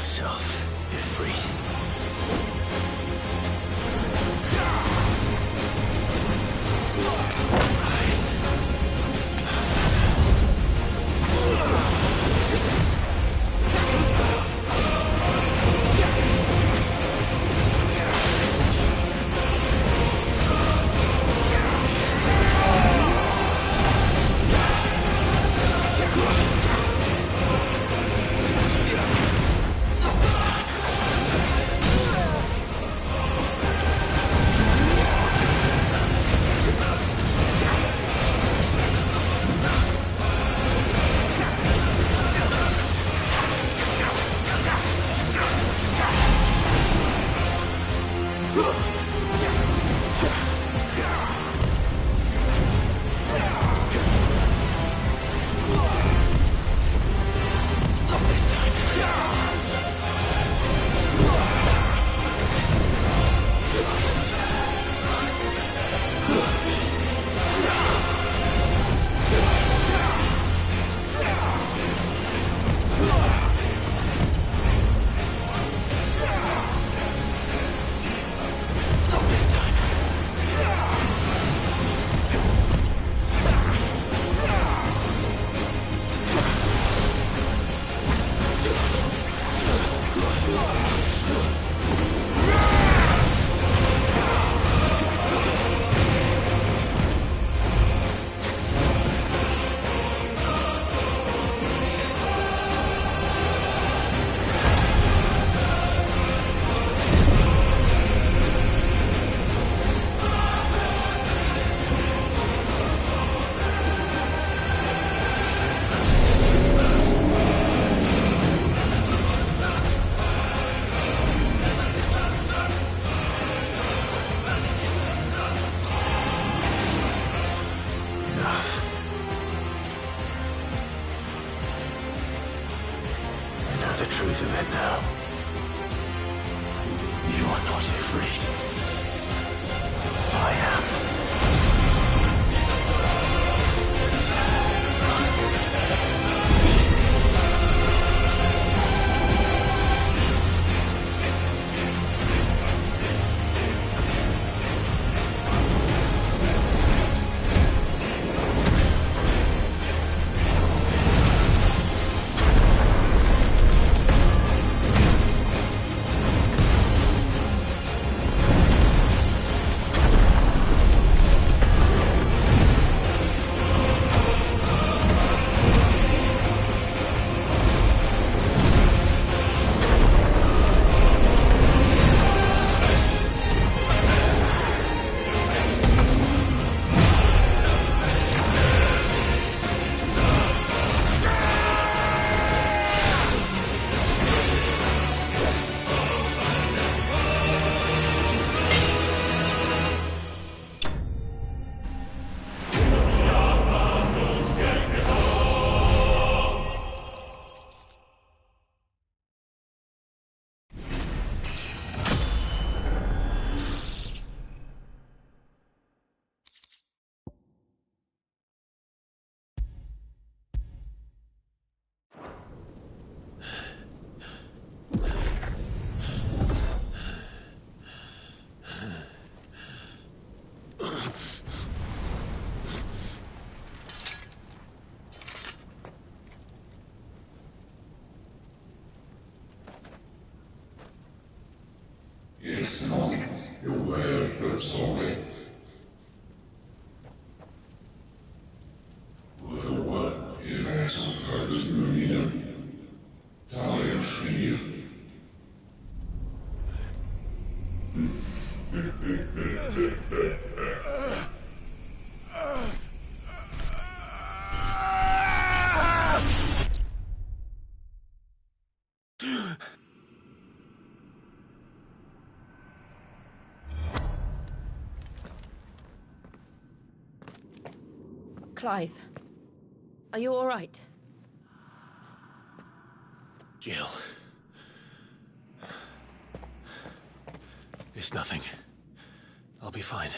yourself, Ifrit. The truth of it now. You are not Ifrit. I am. Yes, no, you're well, but sorry. Well, il est en train de luminer. T'allais finir. Clive, are you all right? Jill. It's nothing. I'll be fine.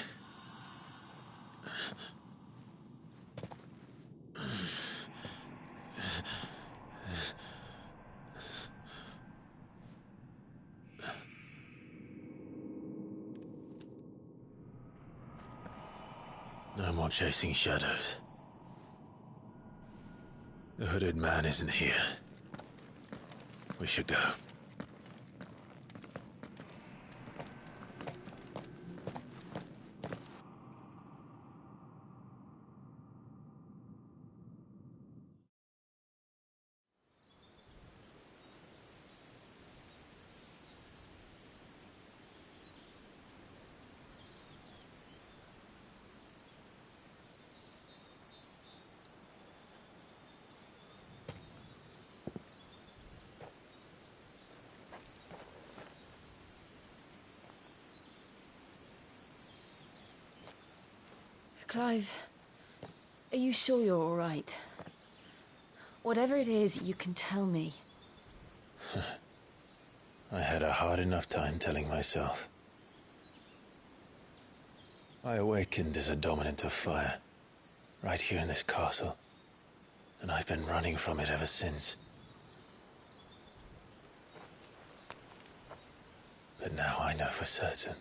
No more chasing shadows. The hooded man isn't here. We should go. Clive, are you sure you're all right? Whatever it is, you can tell me. I had a hard enough time telling myself. I awakened as a dominant of fire, right here in this castle, and I've been running from it ever since. But now I know for certain.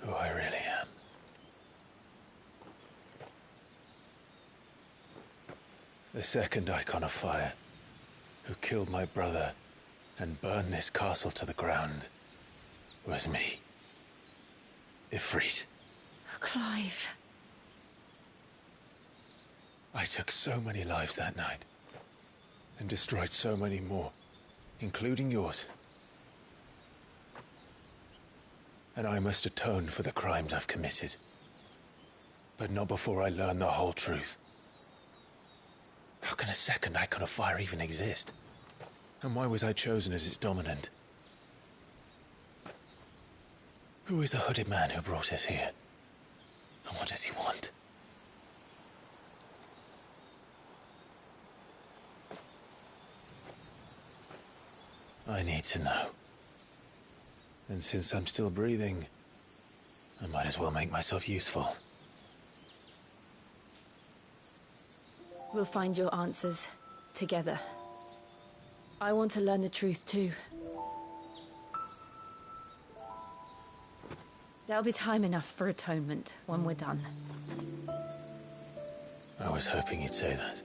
Who I really am. The second Icon of Fire, who killed my brother and burned this castle to the ground, was me. Ifrit. Clive. I took so many lives that night, and destroyed so many more, including yours. And I must atone for the crimes I've committed. But not before I learn the whole truth. How can a second Icon of Fire even exist? And why was I chosen as its dominant? Who is the hooded man who brought us here? And what does he want? I need to know. And since I'm still breathing, I might as well make myself useful. We'll find your answers together. I want to learn the truth too. There'll be time enough for atonement when we're done. I was hoping you'd say that.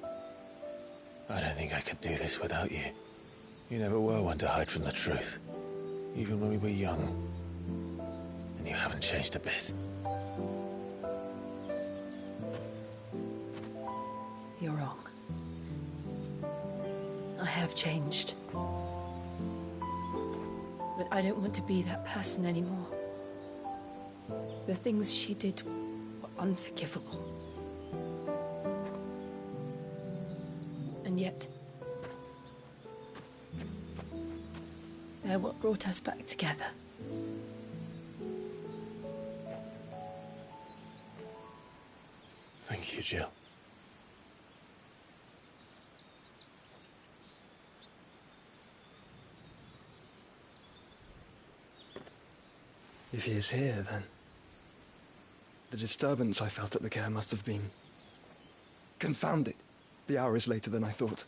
I don't think I could do this without you. You never were one to hide from the truth. Even when we were young. And you haven't changed a bit. You're wrong. I have changed. But I don't want to be that person anymore. The things she did were unforgivable. And yet, they're what brought us back together. Thank you, Jill. If he is here, then the disturbance I felt at the care must have been confounded. The hour is later than I thought.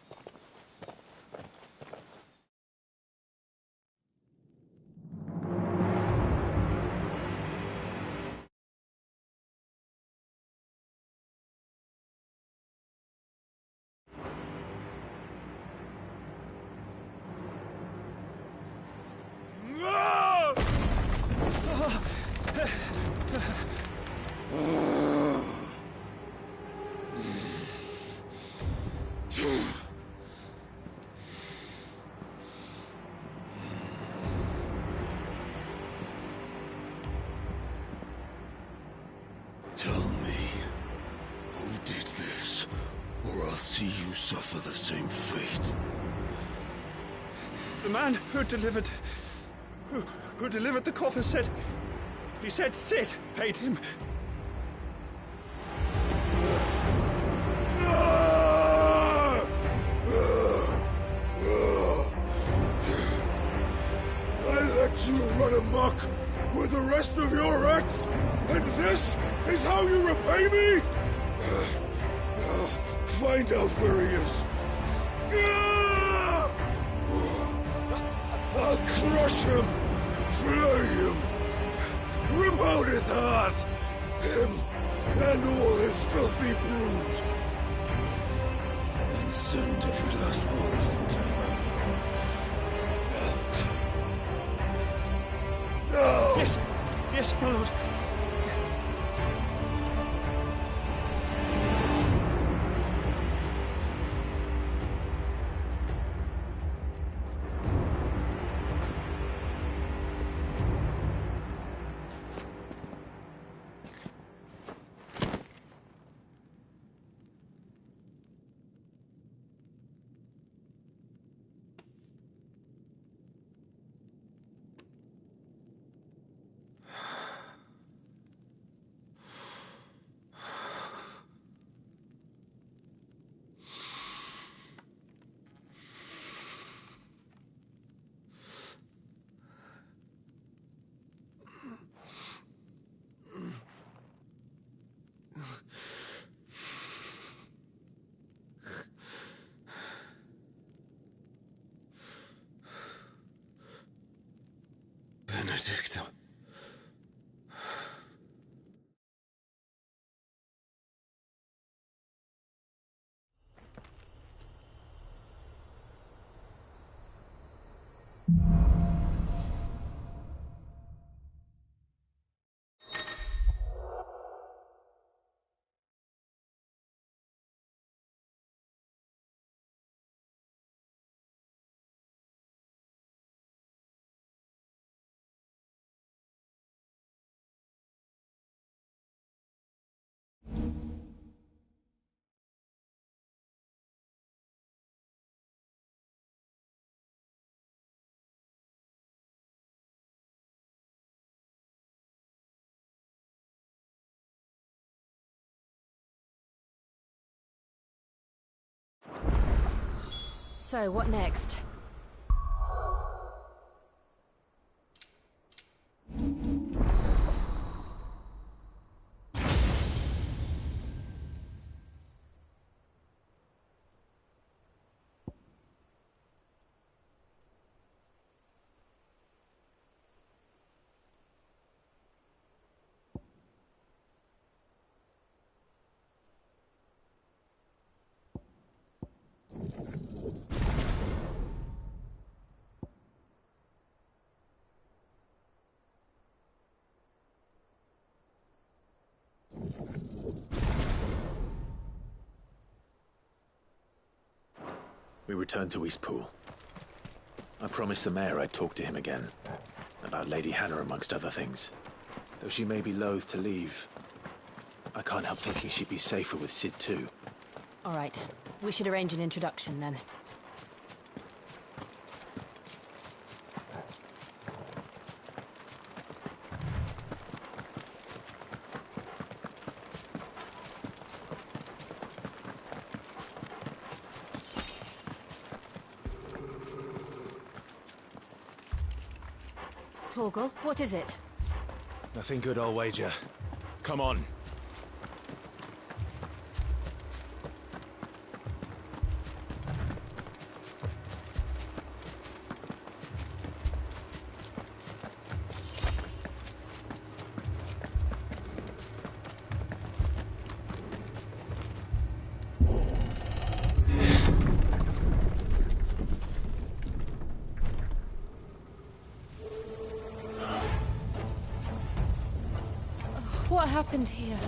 Tell me, who did this, or I'll see you suffer the same fate. The man who delivered the coffer said... He said Sid paid him. I let you run amok with the rest of your rats? And this is how you repay me? Find out where he is. I'll crush him, flay him, rip out his heart, him and all his filthy brood, and send every last one of them to hell. Out. Now! Yes, yes, my lord. Benedicta. So, what next? We returned to Eastpool. I promised the mayor I'd talk to him again. About Lady Hannah, amongst other things. Though she may be loath to leave, I can't help thinking she'd be safer with Cid too. All right. We should arrange an introduction, then. Torgal, what is it? Nothing good, I'll wager. Come on. What happened here?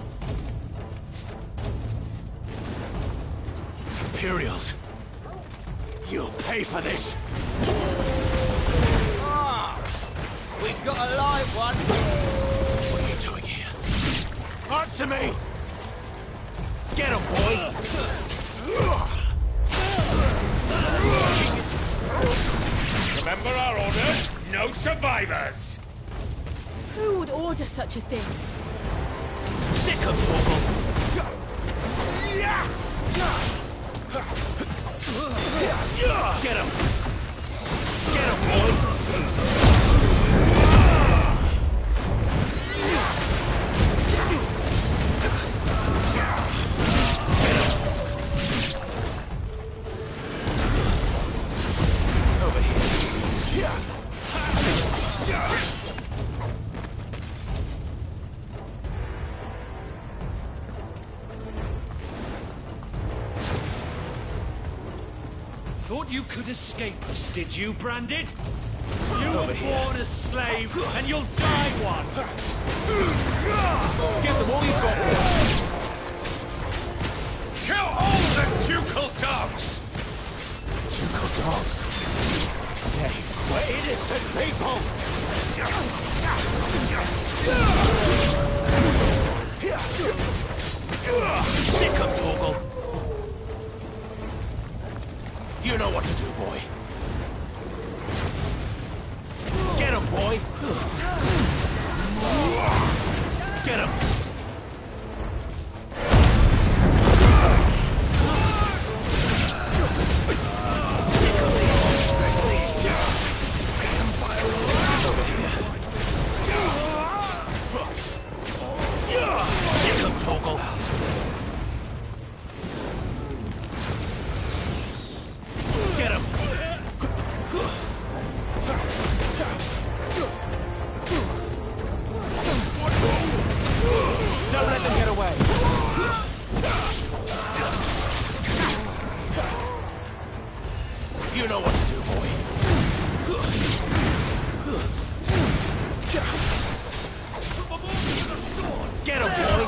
Imperials! You'll pay for this! We've got a live one! What are you doing here? Answer me! Get him, boy! Remember our orders? No survivors! Who would order such a thing? Sick of Torgal! Get him! Get him, boy! thought you could escape us, did you, Branded? You were born a slave, and you'll die one! Give them all you've got! Kill all the ducal dogs! Ducal dogs? They were innocent people! Sick 'em, Torgal! You know what to do, boy. Get him, boy! Get him! Sick him, Torgal! Get him! Don't let them get away! You know what to do, boy. Get him, boy!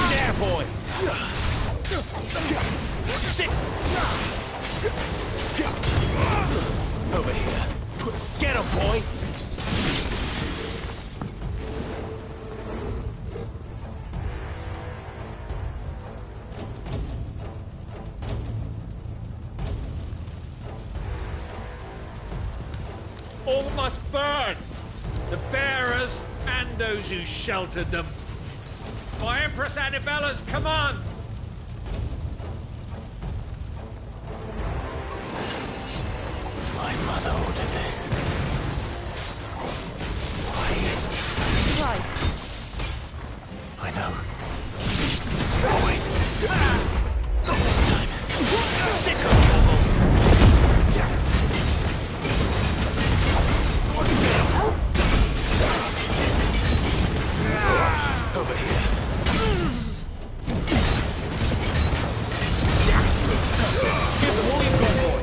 There, boy! Sit! Over here. Get him, boy! All must burn! The bearers and those who sheltered them. By Empress Annibella's command! My mother ordered this. Why? Right. I know. Always. Not this time. Sick of trouble. Over here. Give them all you've got, boy.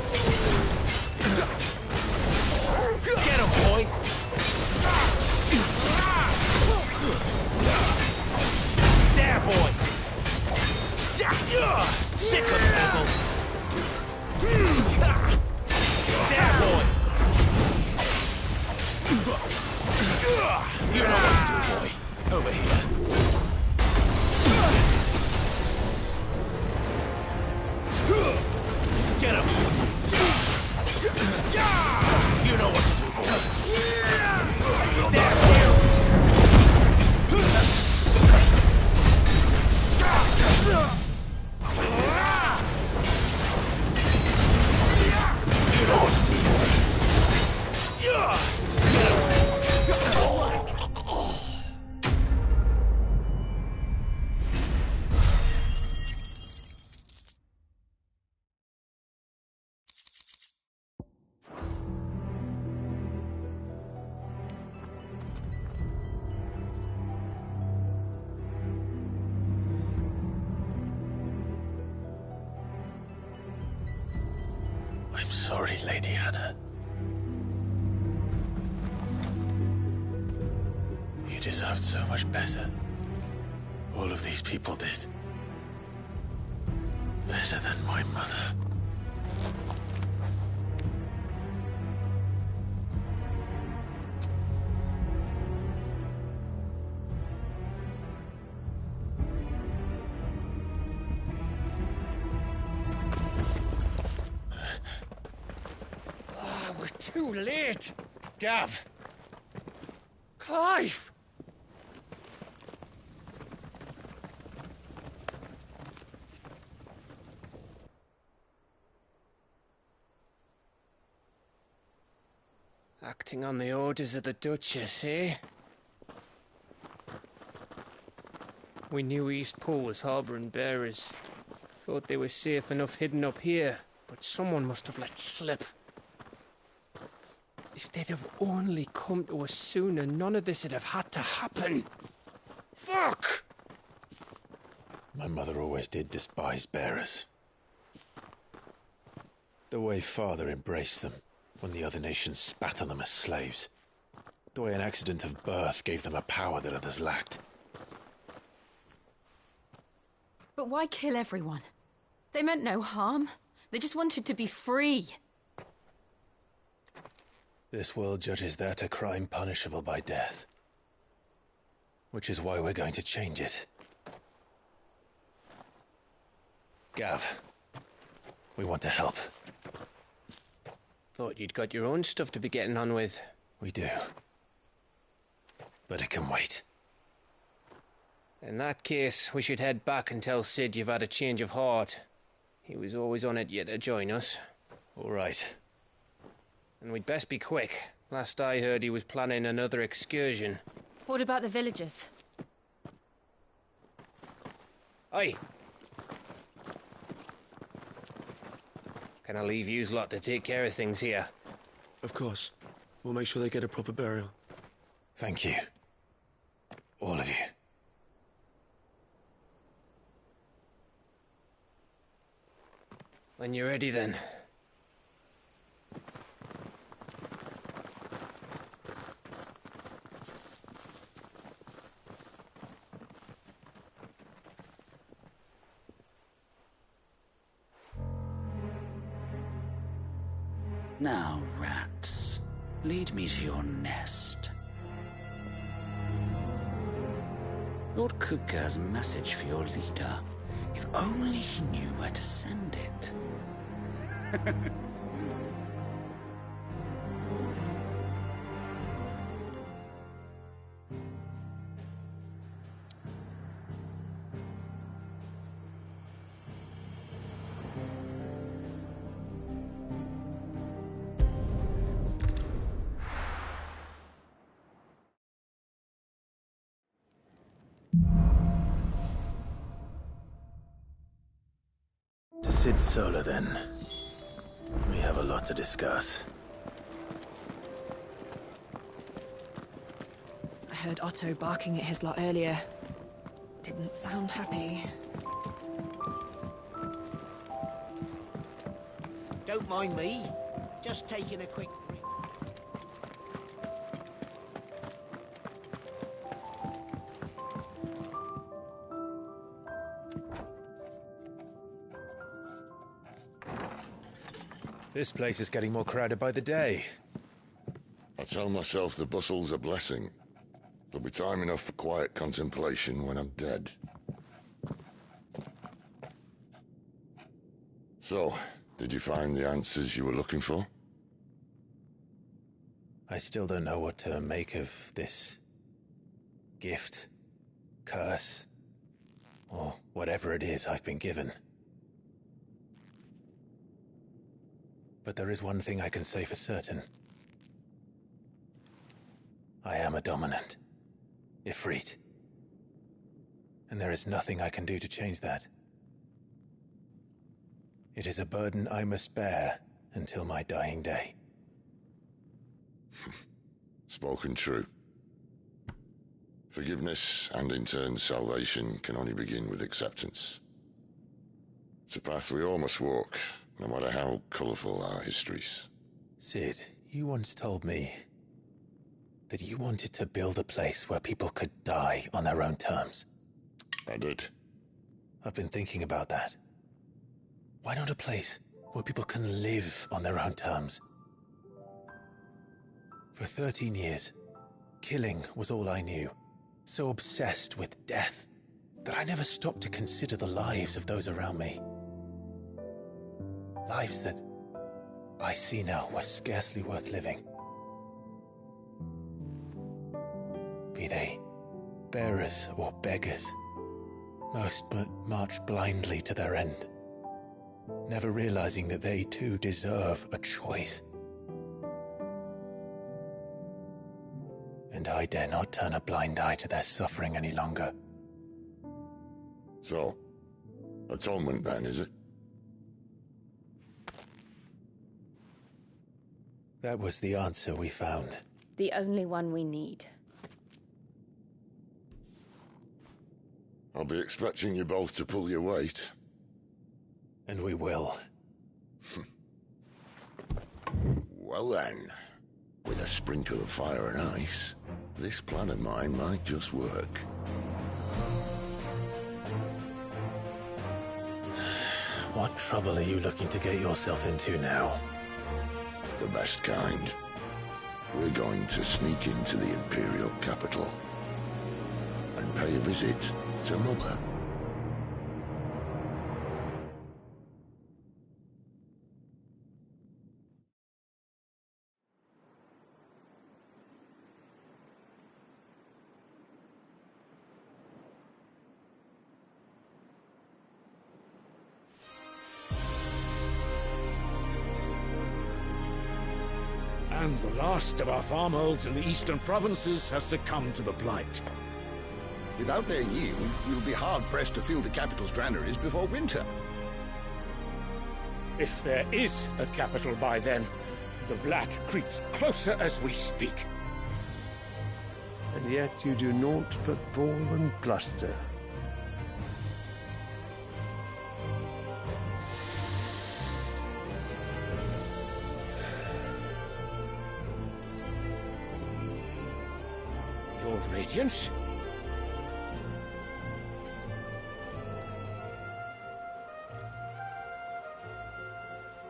Get him, boy. There, boy. Sick of tackle. There, boy. You know what to do, boy. Over here. Get him. You know what to do, boy. There, boy. You know what to do, boy. I'm sorry, Lady Hannah. You deserved so much better. All of these people did. Better than my mother. We're too late! Gav! Clive! Acting on the orders of the Duchess, eh? We knew Eastpool was harbouring bearers. Thought they were safe enough hidden up here, but someone must have let slip. If they'd have only come to us sooner, none of this would have had to happen. Fuck! My mother always did despise bearers. The way Father embraced them when the other nations spat on them as slaves. The way an accident of birth gave them a power that others lacked. But why kill everyone? They meant no harm. They just wanted to be free. This world judges that a crime punishable by death. Which is why we're going to change it. Gav, we want to help. Thought you'd got your own stuff to be getting on with. We do. But it can wait. In that case, we should head back and tell Sid you've had a change of heart. He was always on it yet to join us. All right. And we'd best be quick. Last I heard, he was planning another excursion. What about the villagers? Aye. Can I leave yous lot to take care of things here? Of course. We'll make sure they get a proper burial. Thank you. All of you. When you're ready, then. Now, rats, lead me to your nest. Lord Kupka has a message for your leader. If only he knew where to send it. To Sid Solar, then. We have a lot to discuss. I heard Otto barking at his lot earlier. Didn't sound happy. Don't mind me. Just taking a quick break. This place is getting more crowded by the day. I tell myself the bustle's a blessing. There'll be time enough for quiet contemplation when I'm dead. So, did you find the answers you were looking for? I still don't know what to make of this gift, curse, or whatever it is I've been given. But there is one thing I can say for certain. I am a dominant, Ifrit. And there is nothing I can do to change that. It is a burden I must bear until my dying day. Spoken true. Forgiveness, and in turn salvation, can only begin with acceptance. It's a path we all must walk, no matter how colourful our histories. Sid, you once told me that you wanted to build a place where people could die on their own terms. I did. I've been thinking about that. Why not a place where people can live on their own terms? For 13 years, killing was all I knew. So obsessed with death that I never stopped to consider the lives of those around me. Lives that I see now were scarcely worth living. Be they bearers or beggars, most march blindly to their end, never realizing that they too deserve a choice. And I dare not turn a blind eye to their suffering any longer. So, atonement then, is it? That was the answer we found. The only one we need. I'll be expecting you both to pull your weight. And we will. Well then, with a sprinkle of fire and ice, this plan of mine might just work. What trouble are you looking to get yourself into now? The best kind. We're going to sneak into the Imperial capital and pay a visit to Mother. And the last of our farmholds in the eastern provinces has succumbed to the blight. Without their yield, we'll be hard-pressed to fill the capital's granaries before winter. If there is a capital by then, the Black creeps closer as we speak. And yet you do naught but bawl and bluster. Your Radiance?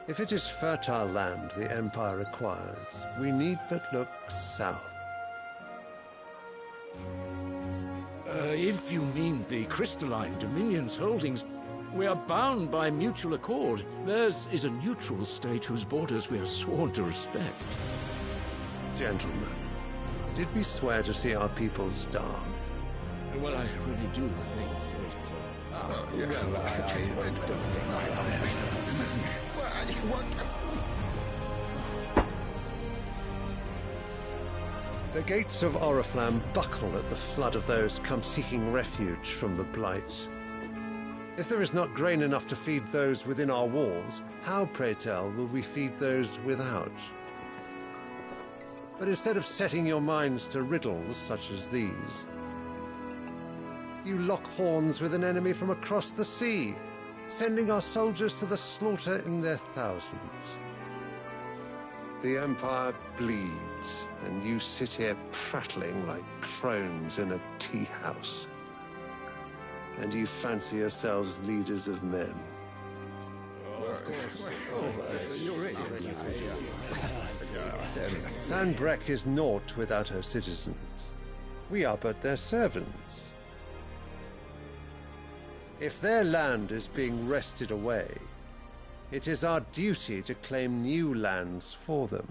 If it is fertile land the Empire requires, we need but look south. If you mean the Crystalline Dominion's holdings, we are bound by mutual accord. Theirs is a neutral state whose borders we are sworn to respect. Gentlemen, did we swear to see our people starve? Well, I really do think The gates of Oriflamme buckle at the flood of those come seeking refuge from the Blight. If there is not grain enough to feed those within our walls, how, pray tell, will we feed those without? But instead of setting your minds to riddles such as these, you lock horns with an enemy from across the sea, sending our soldiers to the slaughter in their thousands. The Empire bleeds, and you sit here prattling like crones in a tea house. And you fancy yourselves leaders of men. Sanbreque is naught without her citizens. We are but their servants. If their land is being wrested away, it is our duty to claim new lands for them.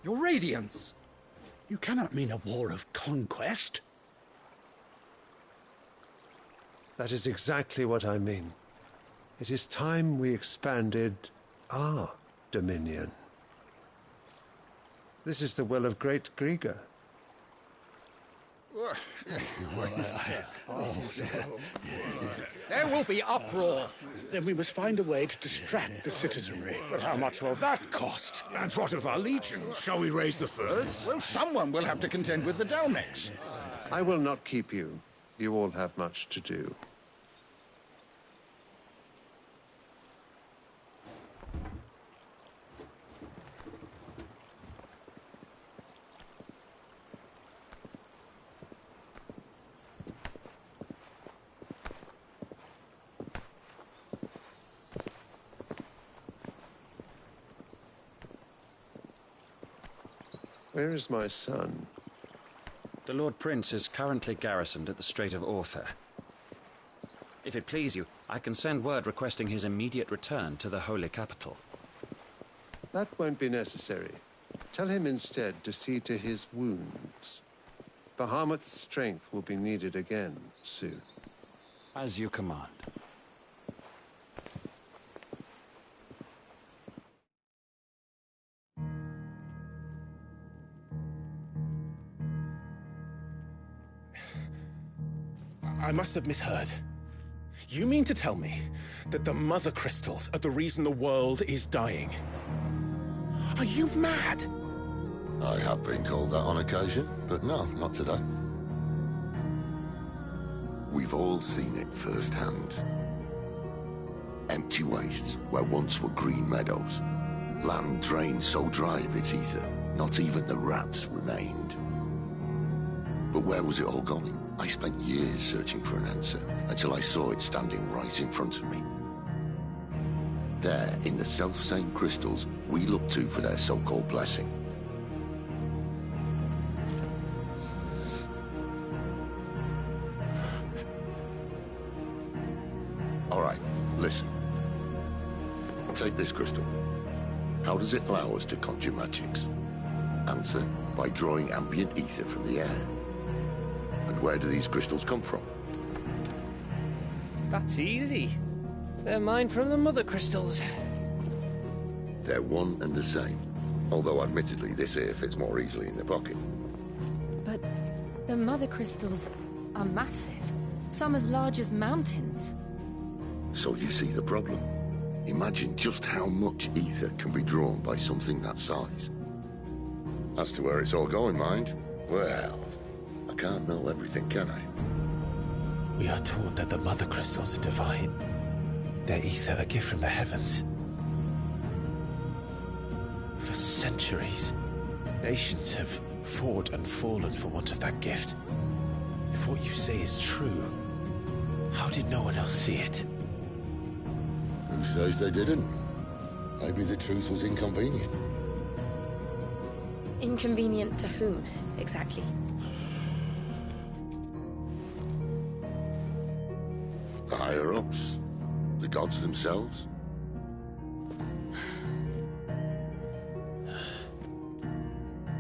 Your Radiance! You cannot mean a war of conquest. That is exactly what I mean. It is time we expanded our dominion. This is the will of great Griga. There will be uproar. Then we must find a way to distract the citizenry. But how much will that cost? And what of our legions? Shall we raise the furs? Well, someone will have to contend with the Dalmex. I will not keep you. You all have much to do. Where is my son? The Lord Prince is currently garrisoned at the Strait of Orther. If it please you, I can send word requesting his immediate return to the Holy Capital. That won't be necessary. Tell him instead to see to his wounds. Bahamut's strength will be needed again soon. As you command. I must have misheard. You mean to tell me that the Mother Crystals are the reason the world is dying? Are you mad? I have been called that on occasion, but no, not today. We've all seen it firsthand. Empty wastes where once were green meadows. Land drained so dry of its ether, not even the rats remained. But where was it all going? I spent years searching for an answer, until I saw it standing right in front of me. There, in the self-same crystals we look to for their so-called blessing. All right, listen. Take this crystal. How does it allow us to conjure magics? Answer, by drawing ambient ether from the air. And where do these crystals come from? That's easy. They're mine from the mother crystals. They're one and the same. Although admittedly this here fits more easily in the pocket. But the mother crystals are massive. Some as large as mountains. So you see the problem. Imagine just how much ether can be drawn by something that size. As to where it's all going, mind, well, I can't know everything, can I? We are taught that the mother crystals are divine. Their ether a gift from the heavens. For centuries, nations have fought and fallen for want of that gift. If what you say is true, how did no one else see it? Who says they didn't? Maybe the truth was inconvenient. Inconvenient to whom, exactly? The higher-ups? The gods themselves?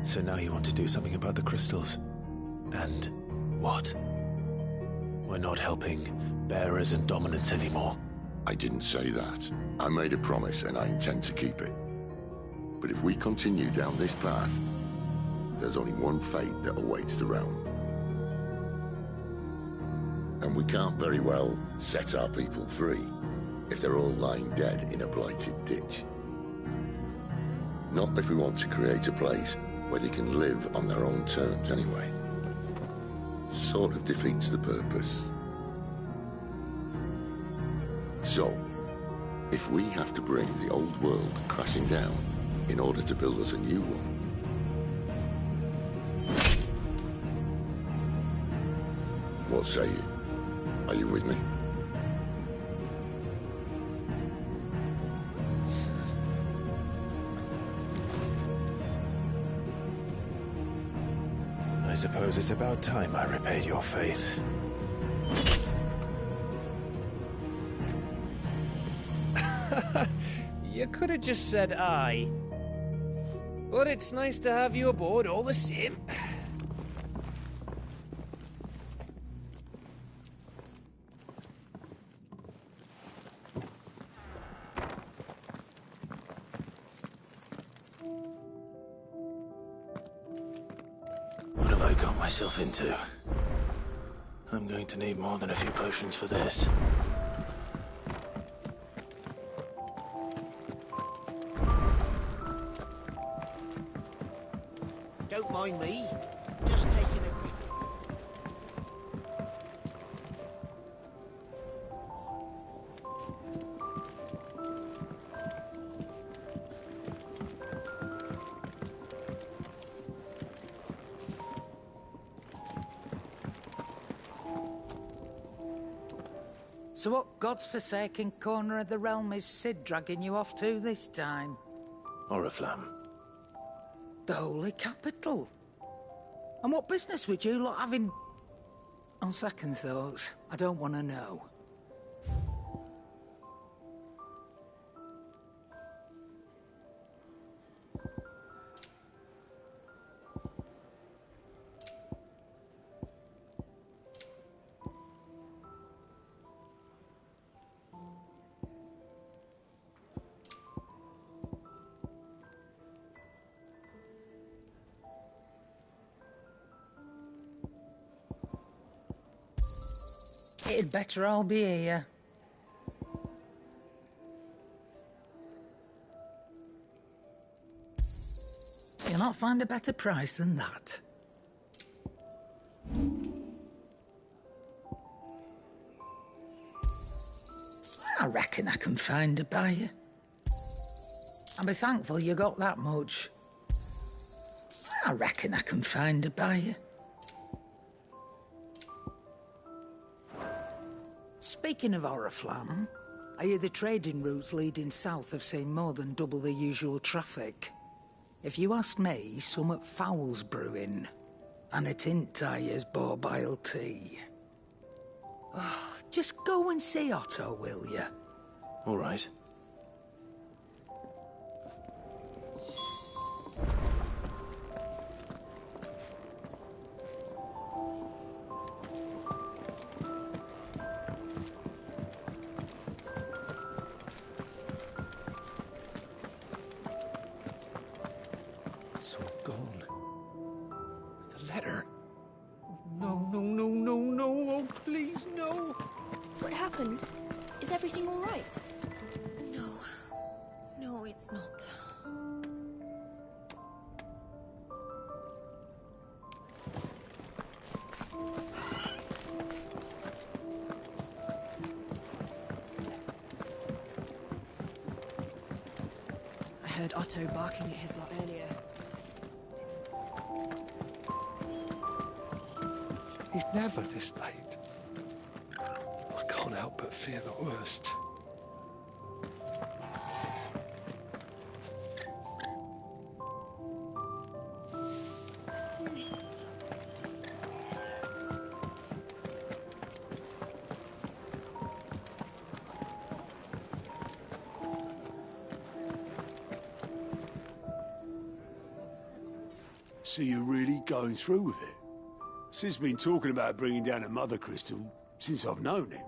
So now you want to do something about the crystals? And what? We're not helping bearers and dominants anymore. I didn't say that. I made a promise and I intend to keep it. But if we continue down this path, there's only one fate that awaits the realm. And we can't very well set our people free if they're all lying dead in a blighted ditch. Not if we want to create a place where they can live on their own terms anyway. Sort of defeats the purpose. So, if we have to bring the old world crashing down in order to build us a new one, what say you? Are you with me? I suppose it's about time I repaid your faith. You could have just said aye. But it's nice to have you aboard all the same. What have I got myself into? I'm going to need more than a few potions for this. Don't mind me. Just taking a quick... So what god's-forsaken corner of the realm is Cid dragging you off to this time? Oriflamme. The Holy Capital. And what business would you lot having... On second thoughts, I don't want to know. It'd better all be here. You'll not find a better price than that. I reckon I can find a buyer. I'll be thankful you got that much. I reckon I can find a buyer. Speaking of Oriflamme, I hear the trading routes leading south have seen more than double the usual traffic. If you ask me, summat foul's brewing. And it ain't Tyre's borbile tea. Oh, just go and see Otto, will you? All right. It's all gone. The letter. No, no, no, no, no. Oh, please, no. What happened? Is everything all right? No. No, it's not. I heard Otto barking at his lot earlier. He's never this late. I can't help but fear the worst. So you're really going through with it? Sid's been talking about bringing down a Mother Crystal since I've known him.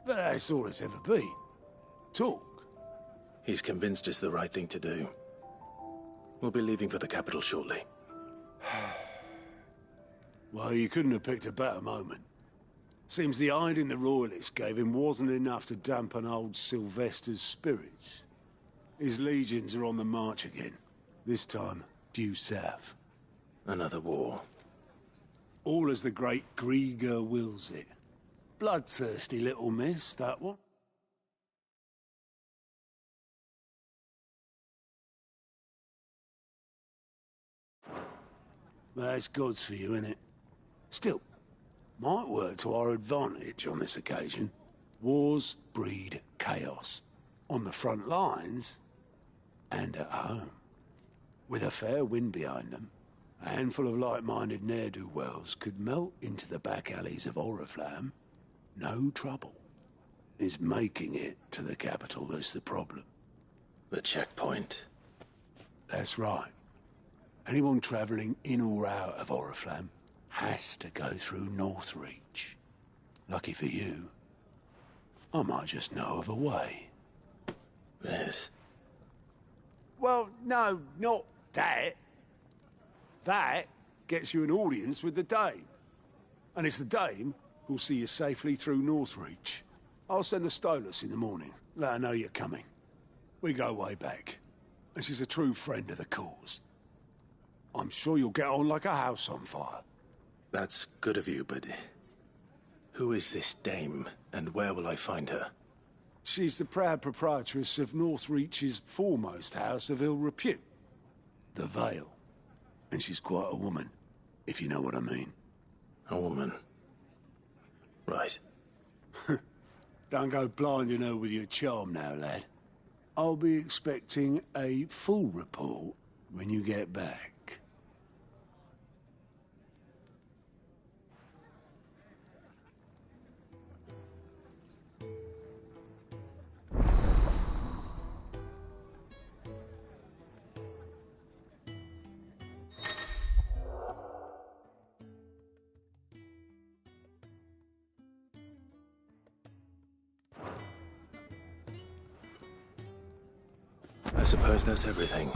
But that's all it's ever been. Talk. He's convinced it's the right thing to do. We'll be leaving for the capital shortly. Well, you couldn't have picked a better moment. Seems the hiding the Royalists gave him wasn't enough to dampen old Sylvester's spirits. His legions are on the march again. This time, due south. Another war. All as the great Grieger wills it. Bloodthirsty little miss, that one. That's God's for you, innit? Still, might work to our advantage on this occasion. Wars breed chaos. On the front lines, and at home. With a fair wind behind them, a handful of like-minded ne'er-do-wells could melt into the back alleys of Oriflamme. No trouble. It's making it to the capital that's the problem. The checkpoint. That's right. Anyone travelling in or out of Oriflamme has to go through Northreach. Lucky for you, I might just know of a way. This? Well, no, not that. That gets you an audience with the Dame. And it's the Dame who'll see you safely through Northreach. I'll send the Stolas in the morning, let her know you're coming. We go way back, and she's a true friend of the cause. I'm sure you'll get on like a house on fire. That's good of you, but who is this Dame, and where will I find her? She's the proud proprietress of Northreach's foremost house of ill repute, the Vale. And she's quite a woman, if you know what I mean. A woman? Right. Don't go blinding her with your charm now, lad. I'll be expecting a full report when you get back. I suppose that's everything.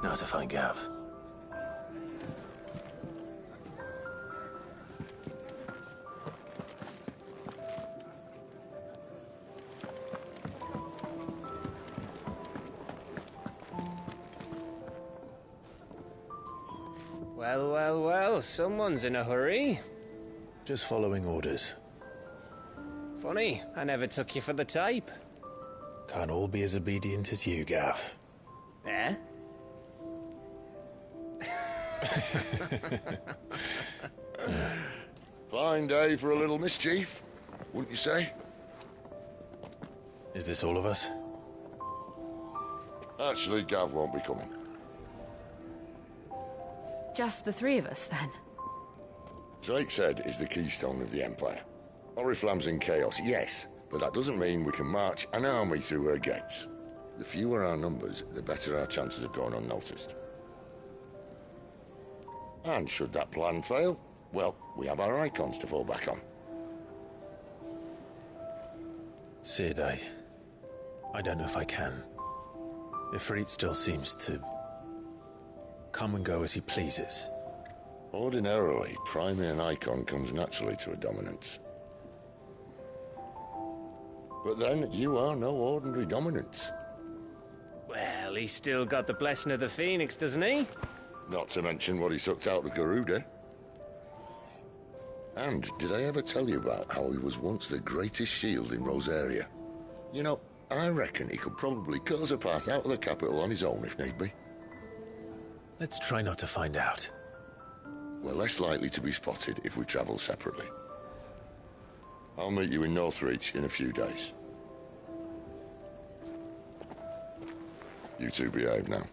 Now to find Gav. Well, well, well, someone's in a hurry. Just following orders. Funny, I never took you for the type. Can't all be as obedient as you, Gav. Eh? Fine day for a little mischief, wouldn't you say? Is this all of us? Actually, Gav won't be coming. Just the three of us, then? Drake's Head is the keystone of the Empire. Oriflamme's in chaos, yes, but that doesn't mean we can march an army through her gates. The fewer our numbers, the better our chances of going unnoticed. And should that plan fail, well, we have our icons to fall back on. Cid, I don't know if I can. Ifrit still seems to come and go as he pleases. Ordinarily, priming an icon comes naturally to a dominance. But then, you are no ordinary dominance. Well, he's still got the blessing of the Phoenix, doesn't he? Not to mention what he sucked out of Garuda. And did I ever tell you about how he was once the greatest shield in Rosaria? You know, I reckon he could probably cut us a path out of the capital on his own if need be. Let's try not to find out. We're less likely to be spotted if we travel separately. I'll meet you in Northreach in a few days. You two behave now.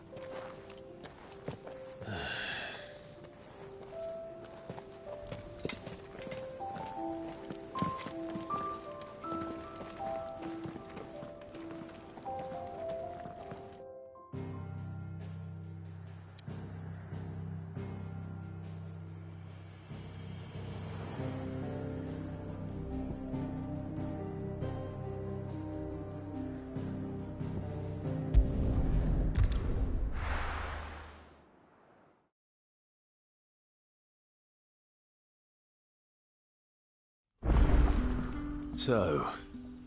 So,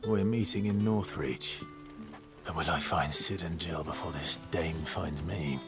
we're meeting in Northreach. But will I find Cid and Jill before this dame finds me?